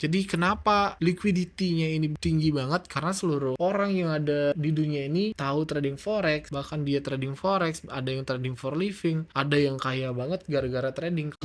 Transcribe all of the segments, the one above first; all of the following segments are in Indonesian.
Jadi kenapa liquidity-nya ini tinggi banget? Karena seluruh orang yang ada di dunia ini tahu trading forex, bahkan dia trading forex, ada yang trading for living, ada yang kaya banget gara-gara trading.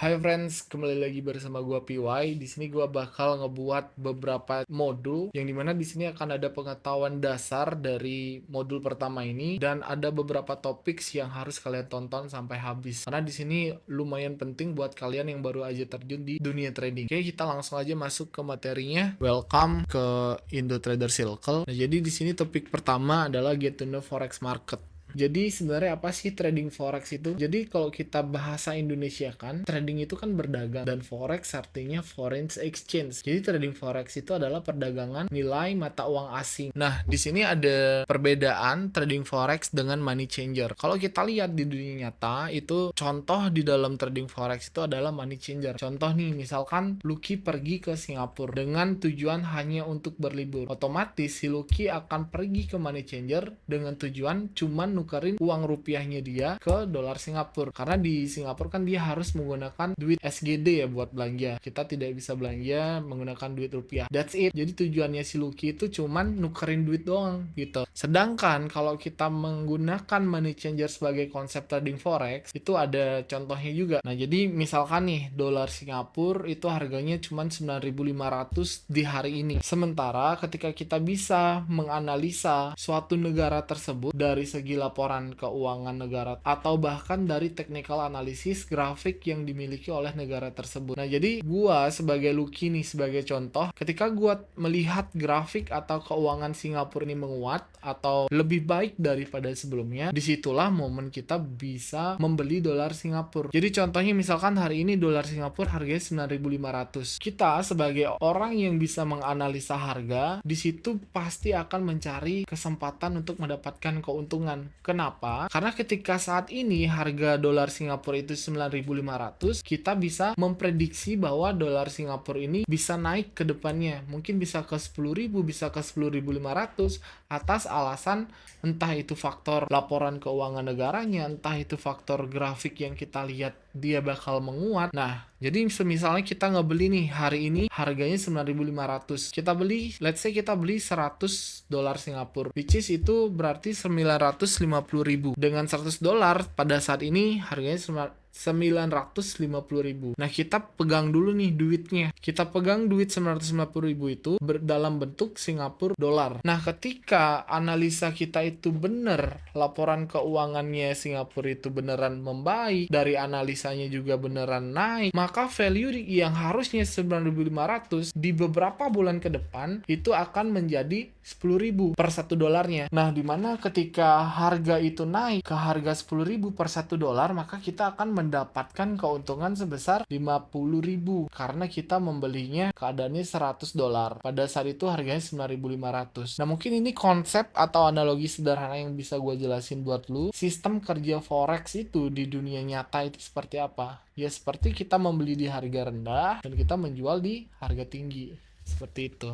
Hai friends, kembali lagi bersama gua PY. Di sini gua bakal ngebuat beberapa modul yang dimana di sini akan ada pengetahuan dasar dari modul pertama ini dan ada beberapa topik yang harus kalian tonton sampai habis. Karena di sini lumayan penting buat kalian yang baru aja terjun di dunia trading. Oke, kita langsung aja masuk ke materinya. Welcome ke Indo Trader Circle. Nah, jadi di sini topik pertama adalah get to know forex market. Jadi sebenarnya apa sih trading forex itu? Jadi kalau kita bahasa Indonesia kan, trading itu kan berdagang dan forex artinya foreign exchange. Jadi trading forex itu adalah perdagangan nilai mata uang asing. Nah, di sini ada perbedaan trading forex dengan money changer. Kalau kita lihat di dunia nyata, itu contoh di dalam trading forex itu adalah money changer. Contoh nih, misalkan Lucky pergi ke Singapura dengan tujuan hanya untuk berlibur. Otomatis si Lucky akan pergi ke money changer dengan tujuan cuman nukerin uang rupiahnya dia ke dolar Singapura. Karena di Singapura kan dia harus menggunakan duit SGD ya buat belanja. Kita tidak bisa belanja menggunakan duit rupiah. That's it. Jadi tujuannya si Lucky itu cuman nukerin duit doang gitu. Sedangkan kalau kita menggunakan money changer sebagai konsep trading forex, itu ada contohnya juga. Nah, jadi misalkan nih dolar Singapura itu harganya cuman 9.500 di hari ini. Sementara ketika kita bisa menganalisa suatu negara tersebut dari segi laporan keuangan negara atau bahkan dari technical analysis grafik yang dimiliki oleh negara tersebut. Nah, jadi gua sebagai Lucky nih sebagai contoh, ketika gua melihat grafik atau keuangan Singapura ini menguat atau lebih baik daripada sebelumnya, disitulah momen kita bisa membeli dolar Singapura. Jadi contohnya misalkan hari ini dolar Singapura harganya 9.500. Kita sebagai orang yang bisa menganalisa harga, di situ pasti akan mencari kesempatan untuk mendapatkan keuntungan. Kenapa? Karena ketika saat ini harga dolar Singapura itu 9.500, kita bisa memprediksi bahwa dolar Singapura ini bisa naik ke depannya. Mungkin bisa ke 10.000, bisa ke 10.500 atas alasan entah itu faktor laporan keuangan negaranya, entah itu faktor grafik yang kita lihat dia bakal menguat. Nah, jadi misalnya kita ngebeli nih hari ini harganya 9.500. Kita beli, let's say kita beli 100 dolar Singapura, which is itu berarti 950.000. Dengan 100 dolar pada saat ini harganya 950.000. Nah, kita pegang dulu nih duitnya. Kita pegang duit 950.000 itu dalam bentuk Singapura dolar. Nah, ketika analisa kita itu bener, laporan keuangannya Singapura itu beneran membaik, dari analisanya juga beneran naik, maka value yang harusnya 9.500 di beberapa bulan ke depan itu akan menjadi 10.000 per 1 dolarnya. Nah, dimana ketika harga itu naik ke harga 10.000 per 1 dolar, maka kita akan mendapatkan keuntungan sebesar 50.000 karena kita membelinya keadaannya 100 dolar. Pada saat itu harganya 9.500. Nah, mungkin ini konsep atau analogi sederhana yang bisa gue jelasin buat lu. Sistem kerja forex itu di dunia nyata itu seperti apa? Ya seperti kita membeli di harga rendah dan kita menjual di harga tinggi. Seperti itu.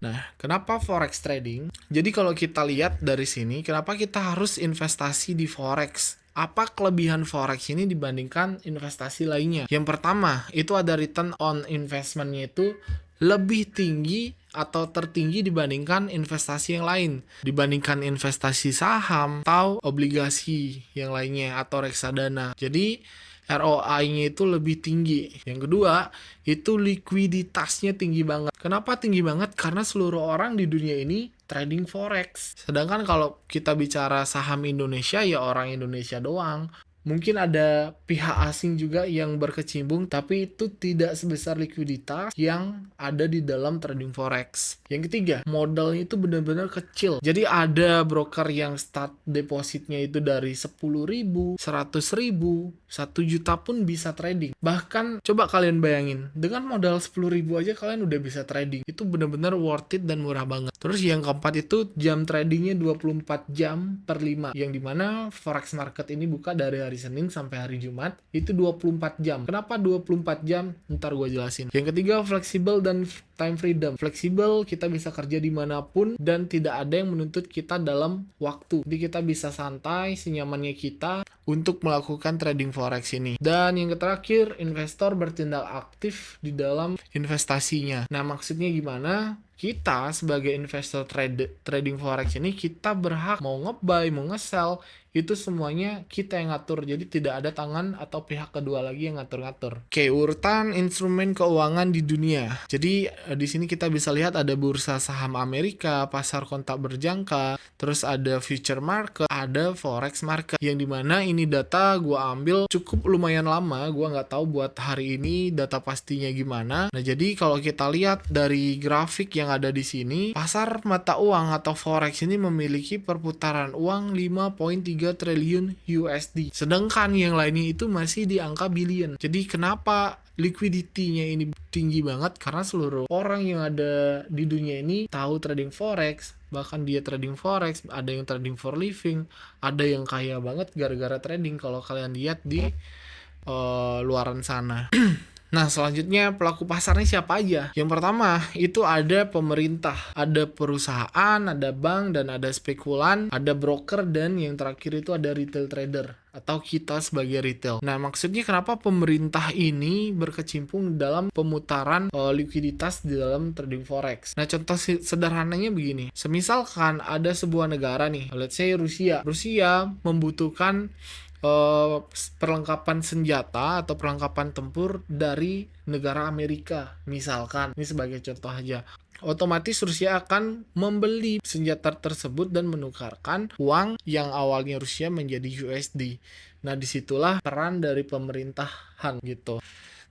Nah, kenapa forex trading? Jadi kalau kita lihat dari sini, kenapa kita harus investasi di forex? Apa kelebihan forex ini dibandingkan investasi lainnya? Yang pertama, itu ada return on investment-nya itu lebih tinggi atau tertinggi dibandingkan investasi yang lain. Dibandingkan investasi saham atau obligasi yang lainnya atau reksadana. Jadi ROI-nya itu lebih tinggi. Yang kedua, itu likuiditasnya tinggi banget. Kenapa tinggi banget? Karena seluruh orang di dunia ini trading forex. Sedangkan kalau kita bicara saham Indonesia, ya orang Indonesia doang. Mungkin ada pihak asing juga yang berkecimpung, tapi itu tidak sebesar likuiditas yang ada di dalam trading forex. Yang ketiga, modalnya itu benar-benar kecil. Jadi ada broker yang start depositnya itu dari 10.000, 100.000, 1 juta pun bisa trading. Bahkan coba kalian bayangin, dengan modal 10.000 aja kalian udah bisa trading. Itu benar-benar worth it dan murah banget. Terus yang keempat itu jam tradingnya 24 jam per 5. Yang dimana forex market ini buka dari hari Senin sampai hari Jumat. Itu 24 jam. Kenapa 24 jam? Ntar gue jelasin. Yang ketiga, fleksibel dan time freedom, fleksibel, kita bisa kerja dimanapun dan tidak ada yang menuntut kita dalam waktu. Jadi kita bisa santai senyamannya kita untuk melakukan trading forex ini. Dan yang terakhir, investor bertindak aktif di dalam investasinya. Nah, maksudnya gimana? Kita sebagai investor trading forex ini, kita berhak mau nge-buy, mau nge-sell, itu semuanya kita yang ngatur. Jadi tidak ada tangan atau pihak kedua lagi yang ngatur-ngatur. Oke, urutan instrumen keuangan di dunia. Jadi di sini kita bisa lihat ada bursa saham Amerika, pasar kontak berjangka, terus ada future market, ada forex market. Yang dimana ini data gua ambil cukup lumayan lama, gua nggak tahu buat hari ini data pastinya gimana. Nah, jadi kalau kita lihat dari grafik yang ada di sini, pasar mata uang atau forex ini memiliki perputaran uang 5,3 triliun USD. Sedangkan yang lainnya itu masih di angka billion. Jadi kenapa liquidity-nya ini tinggi banget? Karena seluruh orang yang ada di dunia ini tahu trading forex. Bahkan dia trading forex, ada yang trading for living, ada yang kaya banget gara-gara trading kalau kalian lihat di luaran sana. Nah, selanjutnya pelaku pasarnya siapa aja? Yang pertama, itu ada pemerintah, ada perusahaan, ada bank, dan ada spekulan, ada broker, dan yang terakhir itu ada retail trader atau kita sebagai retail. Nah, maksudnya kenapa pemerintah ini berkecimpung dalam pemutaran likuiditas di dalam trading forex? Nah, contoh sederhananya begini. Semisalkan ada sebuah negara nih, let's say Rusia. Rusia membutuhkan perlengkapan senjata atau perlengkapan tempur dari negara Amerika, misalkan. Ini sebagai contoh aja. Otomatis Rusia akan membeli senjata tersebut dan menukarkan uang yang awalnya Rusia menjadi USD. Nah, disitulah peran dari pemerintahan gitu.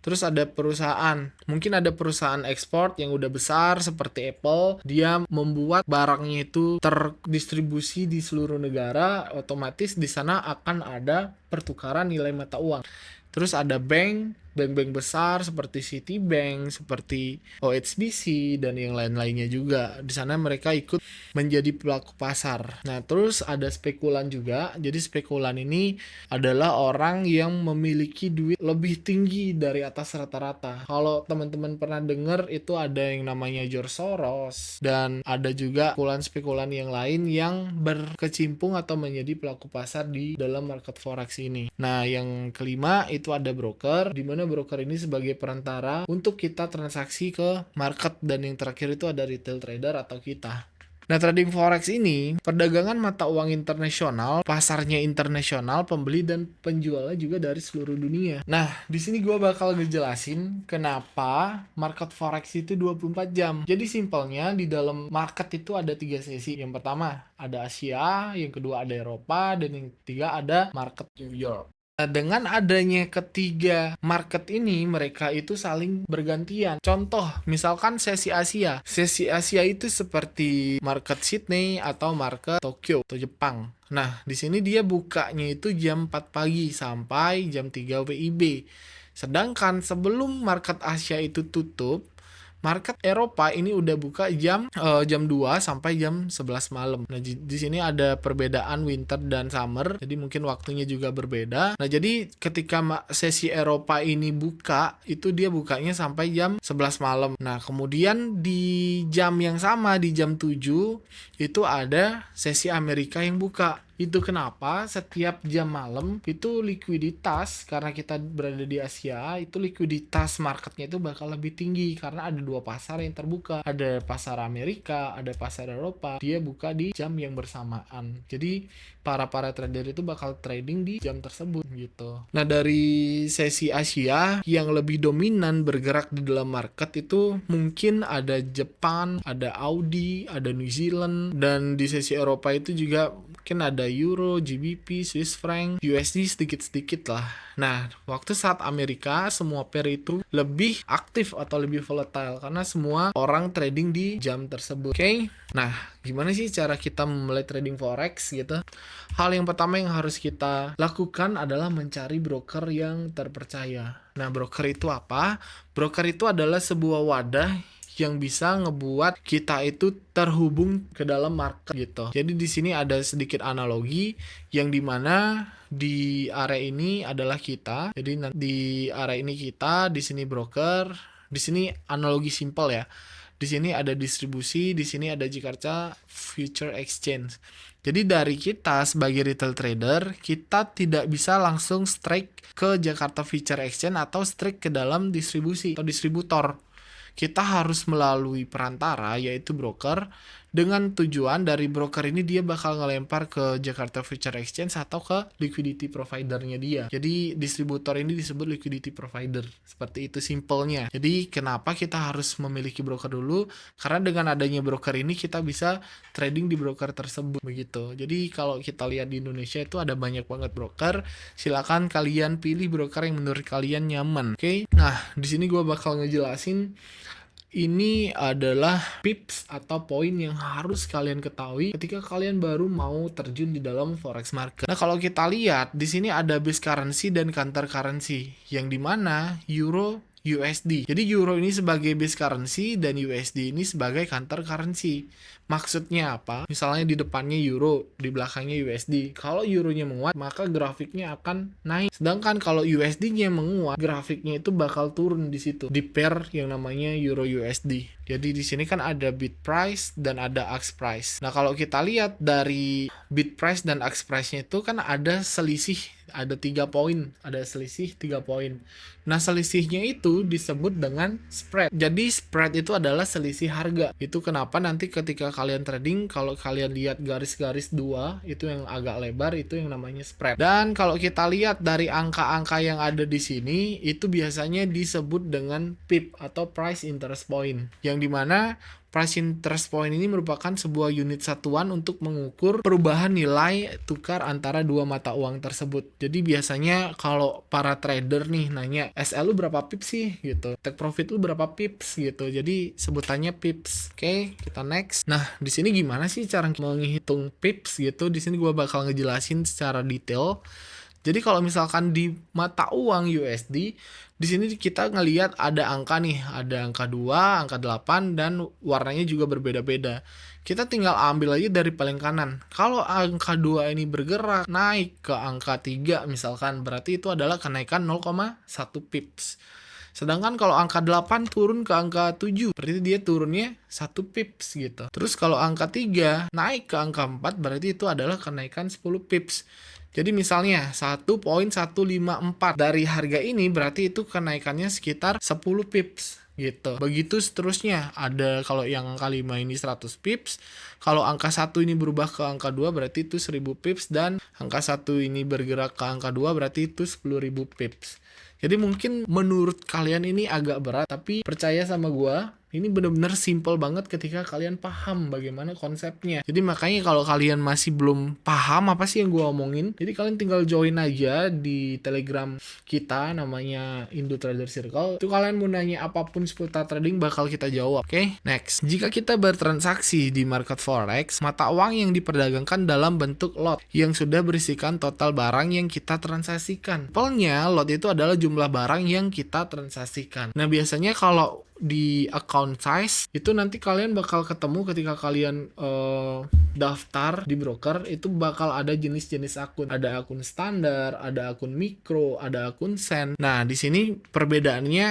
Terus ada perusahaan, mungkin ada perusahaan ekspor yang udah besar seperti Apple, dia membuat barangnya itu terdistribusi di seluruh negara, otomatis di sana akan ada pertukaran nilai mata uang. Terus ada bank-bank besar seperti Citibank, seperti OHBC, dan yang lain-lainnya juga. Di sana mereka ikut menjadi pelaku pasar. Nah, terus ada spekulan juga. Jadi spekulan ini adalah orang yang memiliki duit lebih tinggi dari atas rata-rata. Kalau teman-teman pernah dengar, itu ada yang namanya George Soros, dan ada juga spekulan-spekulan yang lain yang berkecimpung atau menjadi pelaku pasar di dalam market forex ini. Nah, yang kelima itu ada broker, di mana broker ini sebagai perantara untuk kita transaksi ke market, dan yang terakhir itu ada retail trader atau kita. Nah, trading forex ini perdagangan mata uang internasional, pasarnya internasional, pembeli dan penjualnya juga dari seluruh dunia. Nah, di sini gue bakal ngejelasin kenapa market forex itu 24 jam. Jadi simpelnya di dalam market itu ada 3 sesi. Yang pertama ada Asia, yang kedua ada Eropa, dan yang ketiga ada market New York. Nah, dengan adanya ketiga market ini, mereka itu saling bergantian. Contoh, misalkan sesi Asia. Sesi Asia itu seperti market Sydney atau market Tokyo atau Jepang. Nah, di sini dia bukanya itu jam 4 pagi sampai jam 3 WIB. Sedangkan sebelum market Asia itu tutup, market Eropa ini udah buka jam 2 sampai jam 11 malam. Nah, di sini ada perbedaan winter dan summer, jadi mungkin waktunya juga berbeda. Nah, jadi ketika sesi Eropa ini buka, itu dia bukanya sampai jam 11 malam. Nah, kemudian di jam yang sama, di jam 7, itu ada sesi Amerika yang buka. Itu kenapa setiap jam malam itu likuiditas, karena kita berada di Asia, itu likuiditas marketnya itu bakal lebih tinggi karena ada dua pasar yang terbuka. Ada pasar Amerika, ada pasar Eropa. Dia buka di jam yang bersamaan. Jadi para trader itu bakal trading di jam tersebut gitu. Nah, dari sesi Asia yang lebih dominan bergerak di dalam market itu mungkin ada Jepang, ada Audi, ada New Zealand, dan di sesi Eropa itu juga mungkin ada Euro, GBP, Swiss franc, USD sedikit-sedikit lah. Nah, waktu saat Amerika, semua pair itu lebih aktif atau lebih volatile karena semua orang trading di jam tersebut. Oke? Nah, gimana sih cara kita memulai trading forex gitu? Hal yang pertama yang harus kita lakukan adalah mencari broker yang terpercaya. Nah, broker itu apa? Broker itu adalah sebuah wadah yang bisa ngebuat kita itu terhubung ke dalam market gitu. Jadi di sini ada sedikit analogi yang dimana di area ini adalah kita. Jadi di area ini kita, di sini broker, Di sini analogi simpel ya. Di sini ada distribusi, di sini ada Jakarta Future Exchange. Jadi dari kita sebagai retail trader, kita tidak bisa langsung strike ke Jakarta Future Exchange atau strike ke dalam distribusi atau distributor. Kita harus melalui perantara, yaitu broker, dengan tujuan dari broker ini dia bakal ngelempar ke Jakarta Future Exchange atau ke liquidity providernya dia. Jadi distributor ini disebut liquidity provider. Seperti itu simpelnya. Jadi kenapa kita harus memiliki broker dulu? Karena dengan adanya broker ini kita bisa trading di broker tersebut begitu. Jadi kalau kita lihat di Indonesia itu ada banyak banget broker. Silakan kalian pilih broker yang menurut kalian nyaman. Oke. Nah, di sini gue bakal ngejelasin ini adalah pips atau poin yang harus kalian ketahui ketika kalian baru mau terjun di dalam forex market. Nah, kalau kita lihat di sini ada base currency dan counter currency, yang dimana euro USD. Jadi euro ini sebagai base currency dan USD ini sebagai counter currency. Maksudnya apa? Misalnya di depannya euro, di belakangnya USD. Kalau euronya menguat, maka grafiknya akan naik. Sedangkan kalau USD-nya menguat, grafiknya itu bakal turun di situ. Di pair yang namanya euro USD. Jadi di sini kan ada bid price dan ada ask price. Nah, kalau kita lihat dari bid price dan ask price-nya itu kan ada selisih, ada 3 poin, ada selisih 3 poin. Nah, selisihnya itu disebut dengan spread. Jadi spread itu adalah selisih harga. Itu kenapa nanti ketika kalian trading, kalau kalian lihat garis-garis 2 itu yang agak lebar, itu yang namanya spread. Dan kalau kita lihat dari angka-angka yang ada di sini, itu biasanya disebut dengan PIP atau price interest point, yang dimana price interest point ini merupakan sebuah unit satuan untuk mengukur perubahan nilai tukar antara dua mata uang tersebut. Jadi biasanya kalau para trader nih nanya, SL lu berapa pips sih gitu, take profit lu berapa pips gitu. Jadi sebutannya pips. Oke, kita next. Nah, di sini gimana sih cara menghitung pips gitu? Di sini gua bakal ngejelasin secara detail. Jadi kalau misalkan di mata uang USD, di sini kita ngelihat ada angka nih, ada angka 2, angka 8, dan warnanya juga berbeda-beda. Kita tinggal ambil aja dari paling kanan. Kalau angka 2 ini bergerak naik ke angka 3 misalkan, berarti itu adalah kenaikan 0,1 pips. Sedangkan kalau angka 8 turun ke angka 7, berarti dia turunnya 1 pips gitu. Terus kalau angka 3 naik ke angka 4, berarti itu adalah kenaikan 10 pips. Jadi misalnya 1,154 dari harga ini berarti itu kenaikannya sekitar 10 pips gitu. Begitu seterusnya. Ada kalau yang angka 5 ini 100 pips. Kalau angka 1 ini berubah ke angka 2 berarti itu 1000 pips, dan angka 1 ini bergerak ke angka 2 berarti itu 10.000 pips. Jadi mungkin menurut kalian ini agak berat, tapi percaya sama gua, ini benar-benar simple banget ketika kalian paham bagaimana konsepnya. Jadi makanya kalau kalian masih belum paham apa sih yang gue omongin, jadi kalian tinggal join aja di Telegram kita namanya Indo Trader Circle. Itu kalian mau nanya apapun seputar trading bakal kita jawab. Oke? Next. Jika kita bertransaksi di market forex, mata uang yang diperdagangkan dalam bentuk lot yang sudah berisikan total barang yang kita transaksikan. Simpelnya, lot itu adalah jumlah barang yang kita transaksikan. Nah, biasanya kalau di account size itu nanti kalian bakal ketemu ketika kalian daftar di broker, itu bakal ada jenis-jenis akun. Ada akun standar, ada akun mikro, ada akun sen. Nah, di sini perbedaannya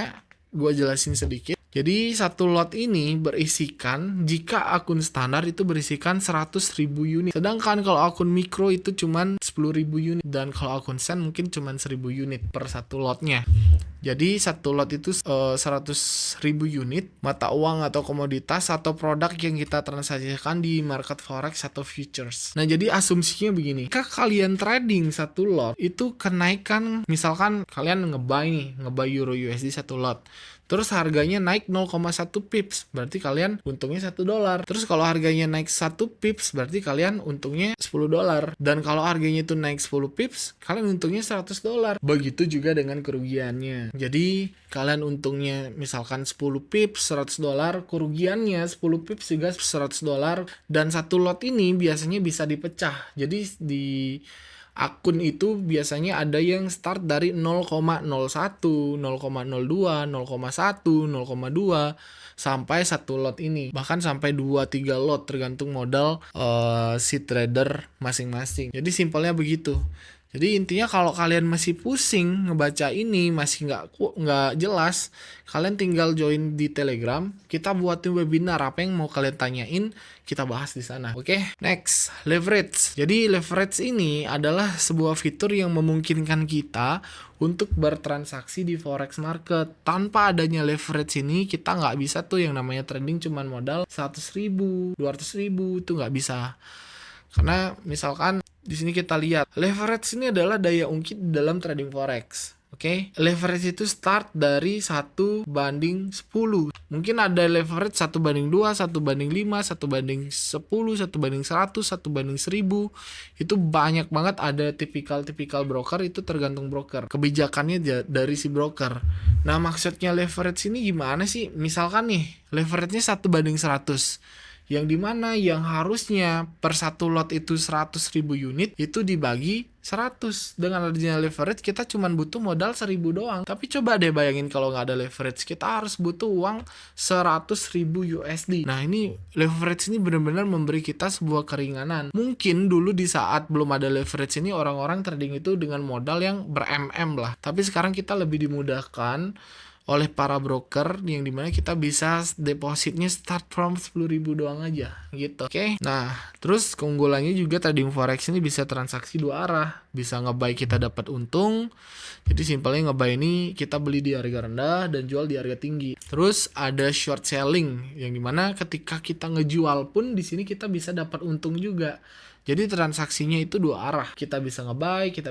gue jelasin sedikit. Jadi satu lot ini berisikan, jika akun standar itu berisikan 100.000 unit. Sedangkan kalau akun mikro itu cuman 10.000 unit. Dan kalau akun sen mungkin cuman 1.000 unit per satu lotnya. Jadi satu lot itu 100.000 unit mata uang atau komoditas atau produk yang kita transaksikan di market forex atau futures. Nah, jadi asumsinya begini. Jika kalian trading satu lot, itu kenaikan, misalkan kalian ngebuy euro USD satu lot. Terus harganya naik 0,1 pips, berarti kalian untungnya $1. Terus kalau harganya naik 1 pips, berarti kalian untungnya $10. Dan kalau harganya itu naik 10 pips, kalian untungnya $100. Begitu juga dengan kerugiannya. Jadi kalian untungnya misalkan 10 pips, $100, kerugiannya 10 pips juga $100. Dan satu lot ini biasanya bisa dipecah. Jadi di akun itu biasanya ada yang start dari 0,01, 0,02, 0,1, 0,2 sampai satu lot ini. Bahkan sampai 2-3 lot tergantung modal si trader masing-masing. Jadi simpelnya begitu. Jadi intinya kalau kalian masih pusing ngebaca ini, masih nggak jelas, kalian tinggal join di Telegram. Kita buatin webinar, apa yang mau kalian tanyain, kita bahas di sana. Oke, next, leverage. Jadi leverage ini adalah sebuah fitur yang memungkinkan kita untuk bertransaksi di forex market. Tanpa adanya leverage ini, kita nggak bisa tuh yang namanya trading cuman modal 100.000, 200.000, itu nggak bisa. Karena misalkan di sini kita lihat leverage ini adalah daya ungkit dalam trading forex. Oke, leverage itu start dari 1:10. Mungkin ada leverage 1:2, 1:5, 1:10, 1:100, 1:1000. Itu banyak banget, ada tipikal broker, itu tergantung broker. Kebijakannya dari si broker. Nah, maksudnya leverage ini gimana sih? Misalkan nih, leverage-nya 1:100. Yang dimana yang harusnya per satu lot itu 100.000 unit, itu dibagi 100. Dengan adanya leverage kita cuma butuh modal 1.000 doang. Tapi coba deh bayangin kalau nggak ada leverage, kita harus butuh uang 100.000 USD. Nah, ini leverage ini benar-benar memberi kita sebuah keringanan. Mungkin dulu di saat belum ada leverage ini, orang-orang trading itu dengan modal yang ber-MM lah. Tapi sekarang kita lebih dimudahkan oleh para broker, yang dimana kita bisa depositnya start from 10.000 doang aja gitu. Oke. Nah, terus keunggulannya juga trading forex ini bisa transaksi dua arah. Bisa nge-buy, kita dapat untung. Jadi simpelnya nge-buy ini kita beli di harga rendah dan jual di harga tinggi. Terus ada short selling, yang dimana ketika kita ngejual pun di sini kita bisa dapat untung juga. Jadi transaksinya itu dua arah. Kita bisa nge-buy, kita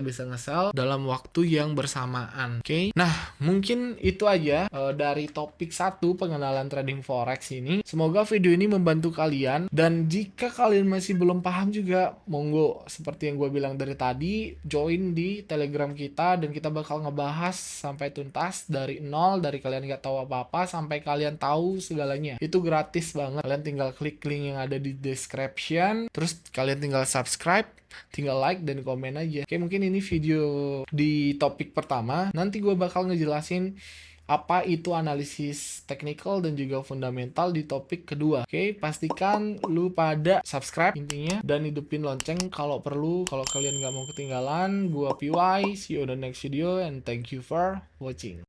bisa nge-sell dalam waktu yang bersamaan. Oke. Nah, mungkin itu aja dari topik 1 pengenalan trading forex ini. Semoga video ini membantu kalian, dan jika kalian masih belum paham juga, monggo seperti yang gue bilang dari tadi, join di Telegram kita dan kita bakal ngebahas sampai tuntas dari nol, dari kalian nggak tahu apa-apa sampai kalian tahu segalanya. Itu gratis banget. Kalian tinggal klik link yang ada di description, terus kalian tinggal subscribe, tinggal like dan komen aja. Oke, mungkin ini video di topik pertama. Nanti gue bakal ngejelasin apa itu analisis technical dan juga fundamental di topik kedua. Oke, pastikan lu pada subscribe intinya, dan hidupin lonceng kalau perlu, kalau kalian nggak mau ketinggalan. Gua PY, see you on the next video and thank you for watching.